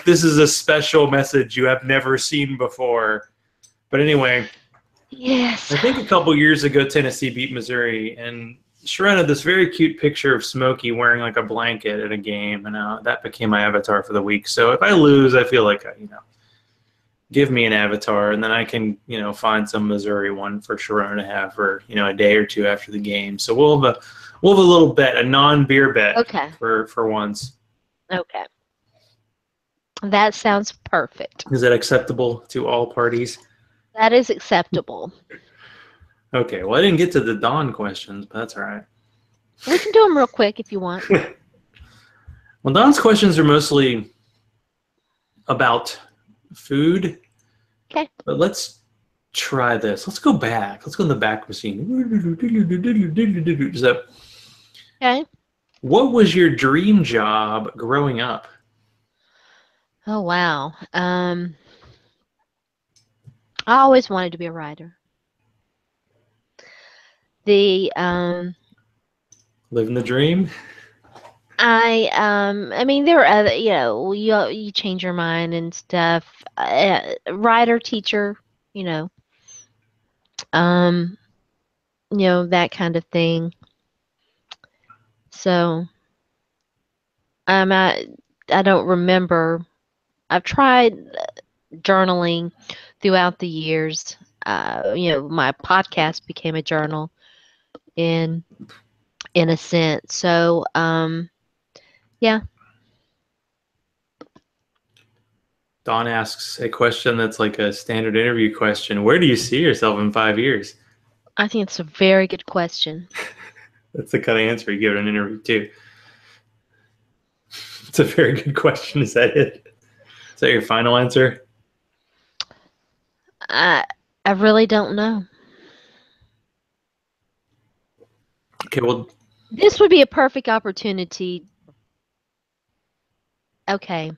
this is a special message you have never seen before. But anyway, yes, I think a couple years ago Tennessee beat Missouri, and Sharona had this very cute picture of Smokey wearing like a blanket at a game, and that became my avatar for the week. So if I lose, I feel like give me an avatar, and then I can find some Missouri one for Sharona to have for a day or 2 after the game. So we'll We'll have a little bet, a non-beer bet Okay. for once. Okay. That sounds perfect. Is that acceptable to all parties? That is acceptable. Okay, well, I didn't get to the Dawn questions, but that's all right. We can do them real quick if you want. Well, Dawn's questions are mostly about food. Okay. But let's try this. Let's go back. Let's go in the back machine. So, Okay. what was your dream job growing up? Oh, wow. I always wanted to be a writer. Living the dream? I mean, there are other, you change your mind and stuff. Writer, teacher, you know, um, that kind of thing. So, I don't remember. I've tried journaling throughout the years. My podcast became a journal in a sense. So, yeah. Dawn asks a question that's like a standard interview question. Where do you see yourself in 5 years? I think it's a very good question. That's the kind of answer you give in an interview, too. It's a very good question. Is that it? Is that your final answer? I really don't know. Okay, well, This would be a perfect opportunity. Okay.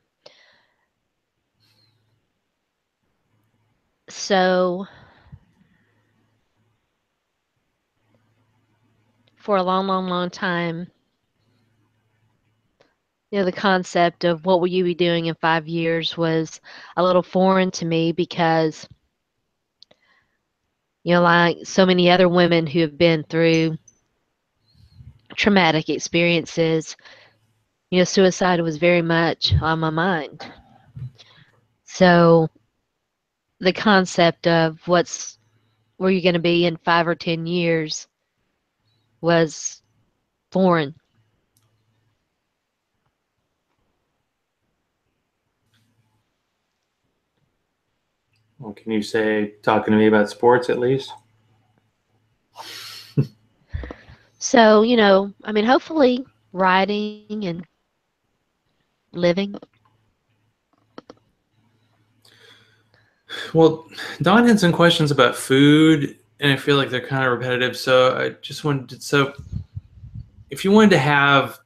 So, for a long, long, long time, the concept of what will you be doing in 5 years was a little foreign to me because, like so many other women who have been through traumatic experiences, suicide was very much on my mind. So the concept of where you're going to be in 5 or 10 years was foreign. well, can you say talking to me about sports at least? So, I mean, hopefully writing and living. Well, Dawn had some questions about food, and I feel like they're kind of repetitive. So I just wanted to, so if you wanted to have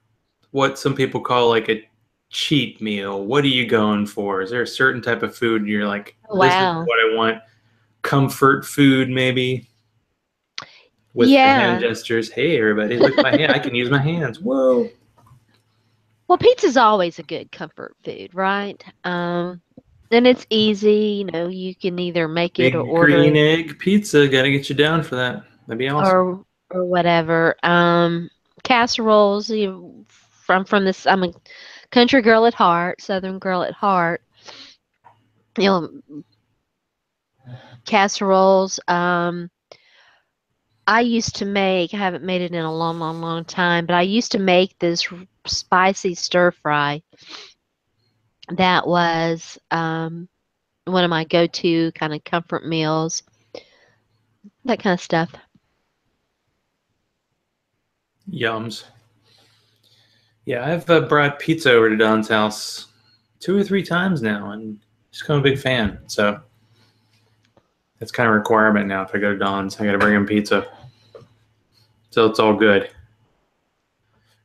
what some people call like a cheat meal, what are you going for? Is there a certain type of food and you're like, this is Wow. what I want? Comfort food, maybe, with the hand Yeah. gestures. Hey, everybody, look at my hand. I can use my hands. Whoa. Well, pizza's always a good comfort food, right? And it's easy, you can either make it or Big order green it egg pizza. Got to get you down for that. That'd be awesome. or whatever. Casseroles, from this, I'm a country girl at heart, southern girl at heart. You know, casseroles. I used to make, I haven't made it in a long, long, long time, but I used to make this spicy stir fry that was one of my go-to kind of comfort meals, that kind of stuff. Yums. Yeah, I've brought pizza over to Don's house 2 or 3 times now, and just become a big fan. So that's kind of a requirement now. If I go to Don's, I got to bring him pizza. So it's all good.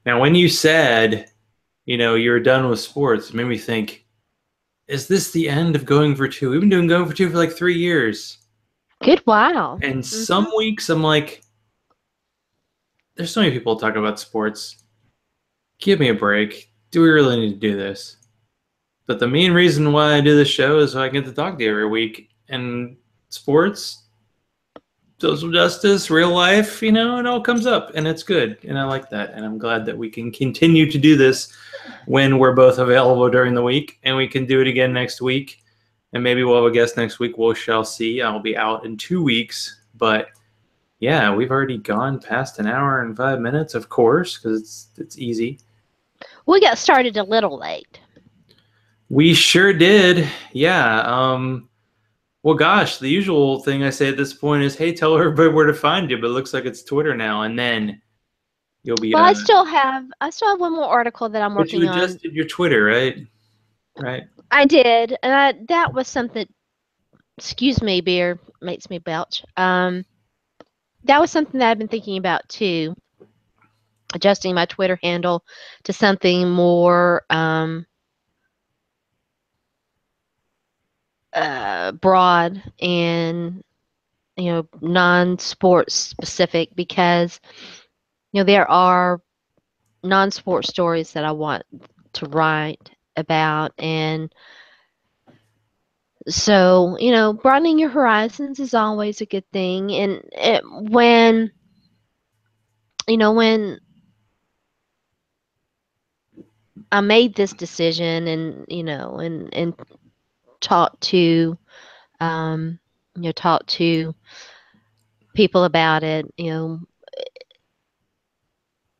Now, when you said, you were done with sports, it made me think, is this the end of Going for Two? We've been doing Going for Two for like 3 years. Good while. And some weeks I'm like, there's so many people talking about sports. Give me a break. Do we really need to do this? But the main reason why I do this show is so I get to talk to you every week. And sports, social justice, real life, it all comes up. And it's good. And I like that. And I'm glad that we can continue to do this when we're both available during the week. And we can do it again next week. And maybe we'll have a guest next week. We shall see. I'll be out in 2 weeks. But Yeah, we've already gone past an hour and 5 minutes, of course, because it's easy. We got started a little late. We sure did. Yeah. Well, gosh, the usual thing I say at this point is, "Hey, tell everybody where to find you." But it looks like it's Twitter now, and then you'll be. Well, I still have one more article that I'm But you working on. adjusted your Twitter, right? Right. I did, and that was something. Excuse me, beer makes me belch. That was something that I've been thinking about too, adjusting my Twitter handle to something more broad and non-sports specific, because there are non-sports stories that I want to write about. And so broadening your horizons is always a good thing. And when I made this decision, and talked to talked to people about it,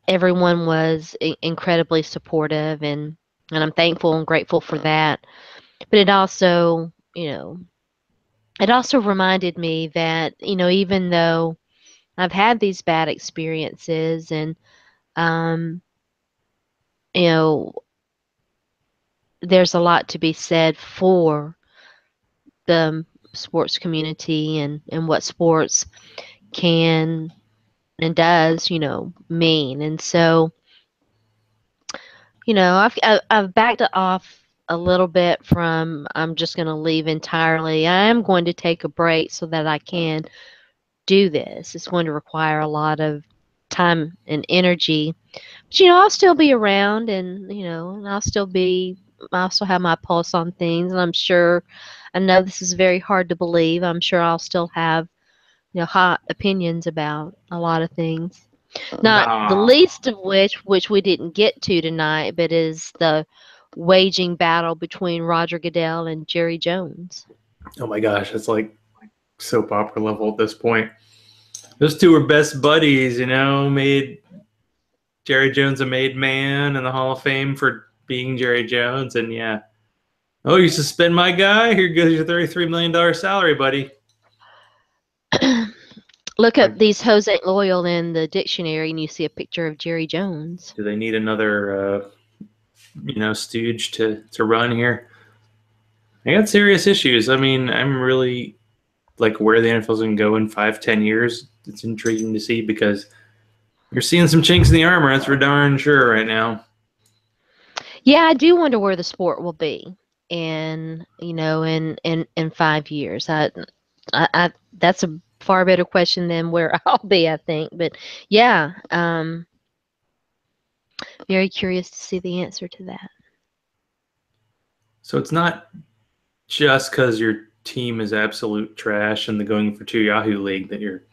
everyone was incredibly supportive, and I'm thankful and grateful for that. But it also reminded me that, even though I've had these bad experiences, and um, you know, there's a lot to be said for the sports community, and what sports can and does, mean. And so, I've backed off a little bit from I'm just going to leave entirely. I am going to take a break so that I can do this. It's going to require a lot of time and energy. But I'll still be around, and I'll still have my pulse on things, and I know this is very hard to believe. I'm sure I'll still have, hot opinions about a lot of things. Not the Nah. least of which we didn't get to tonight, but is the waging battle between Roger Goodell and Jerry Jones. Oh my gosh, it's like soap opera level at this point. Those two were best buddies, made Jerry Jones a made man in the Hall of Fame for being Jerry Jones. And yeah. Oh, you suspend my guy? Here goes your $33 million salary, buddy. Look up Like, "these hoes ain't loyal" in the dictionary, and you see a picture of Jerry Jones. do they need another, stooge to run here? I got serious issues. I mean, I'm really like where the NFL's going to go in 5-10 years. It's intriguing to see because you're seeing some chinks in the armor. That's for darn sure right now. Yeah, I do wonder where the sport will be in 5 years. That's a far better question than where I'll be, I think. But yeah, very curious to see the answer to that. So it's not just because your team is absolute trash in the Going for Two Yahoo League that you're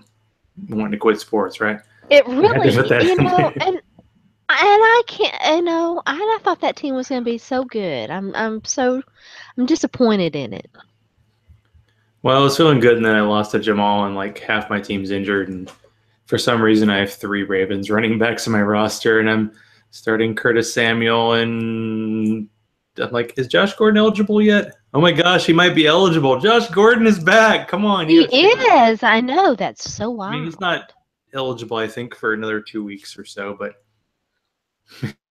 wanting to quit sports, right? It I had to really, put that in there. and I can't, I thought that team was going to be so good. I'm disappointed in it. Well, I was feeling good, and then I lost to Jamal, and like half my team's injured, and for some reason I have 3 Ravens running backs in my roster, and I'm starting Curtis Samuel, and I'm like, is Josh Gordon eligible yet? Oh my gosh, he might be eligible. Josh Gordon is back. Come on, He you gotta share. is. I know. That's so I mean, wild. he's not eligible, I think, for another 2 weeks or so, but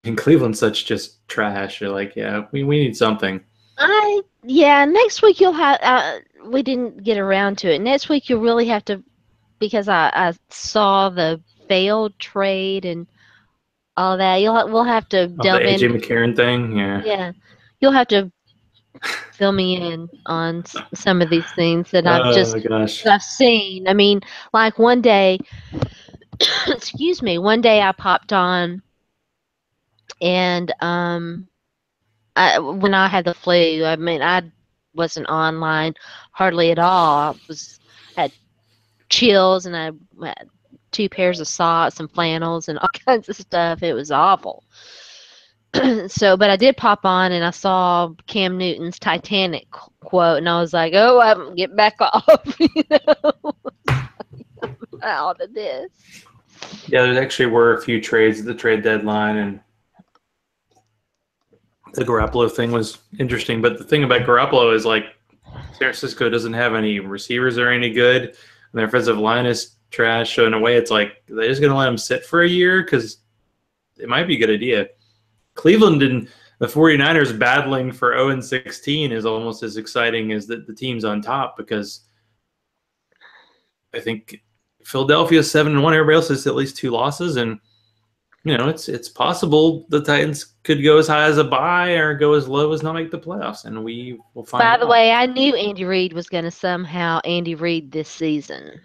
in Cleveland's such just trash. You're like, yeah, we need something. Yeah, next week you'll have, we didn't get around to it. Next week you'll really have to, because I saw the failed trade and all that. We'll have to Oh, the delve AJ in. McCarron thing, yeah. Yeah, you'll have to fill me in on some of these things that Oh gosh. that I've seen. I mean, like one day, excuse me, one day I popped on, and when I had the flu, I mean, I wasn't online hardly at all. Had chills, and I had 2 pairs of socks and flannels and all kinds of stuff. It was awful. So, but I did pop on, and I saw Cam Newton's Titanic quote, and I was like, "Oh, get back off!" out of this. Yeah, there actually were a few trades at the trade deadline, and the Garoppolo thing was interesting. But the thing about Garoppolo is, like, San Francisco doesn't have any receivers that are any good, and their offensive line is trash. So in a way, it's like, they're just going to let him sit for a year because it might be a good idea. Cleveland and the 49ers battling for 0-16 is almost as exciting as the teams on top, because I think Philadelphia's 7-1. Everybody else has at least 2 losses, and it's possible the Titans could go as high as a bye or go as low as not make the playoffs, and we will find out. By the way, I knew Andy Reid was going to somehow Andy Reid this season.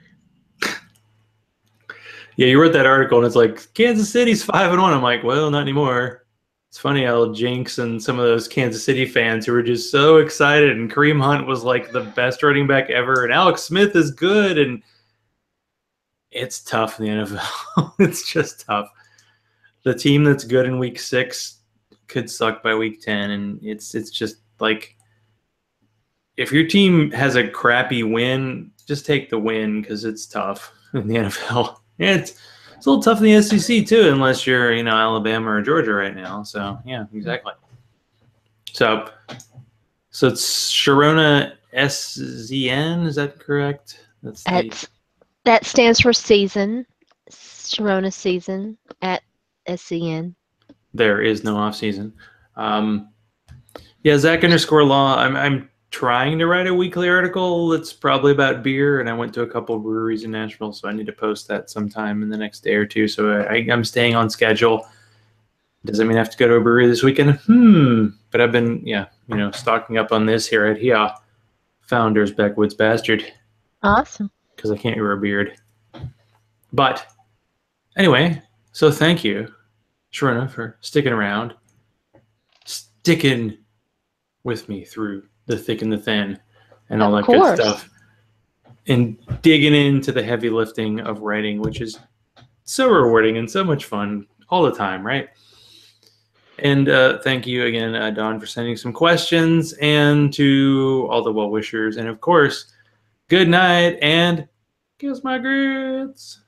Yeah, you wrote that article, and it's like, Kansas City's 5-1. I'm like, well, not anymore. It's funny how Jinx and some of those Kansas City fans who were just so excited, and Kareem Hunt was like the best running back ever, and Alex Smith is good, and it's tough in the NFL. It's just tough. The team that's good in week 6 could suck by week 10, and it's just like, if your team has a crappy win, just take the win, because it's tough in the NFL. It's a little tough in the SEC too, unless you're Alabama or Georgia right now. So yeah, exactly. So it's Sharona SZN, is that correct? That stands for season. Sharona season at SCN. There is no off season. Yeah, Zach _law. I'm trying to write a weekly article that's probably about beer, and I went to a couple breweries in Nashville, so I need to post that sometime in the next day or two. So I'm staying on schedule. Doesn't mean I have to go to a brewery this weekend. But I've been stocking up on this here at HIA, Founders Backwoods Bastard. Awesome. Because I can't grow a beard. But anyway, so thank you, Sharona, for sticking around, sticking with me through the thick and the thin and all that good stuff, and digging into the heavy lifting of writing, which is so rewarding and so much fun all the time, right? And thank you again, Dawn, for sending some questions, and to all the well-wishers, and of course, good night and kiss my grits.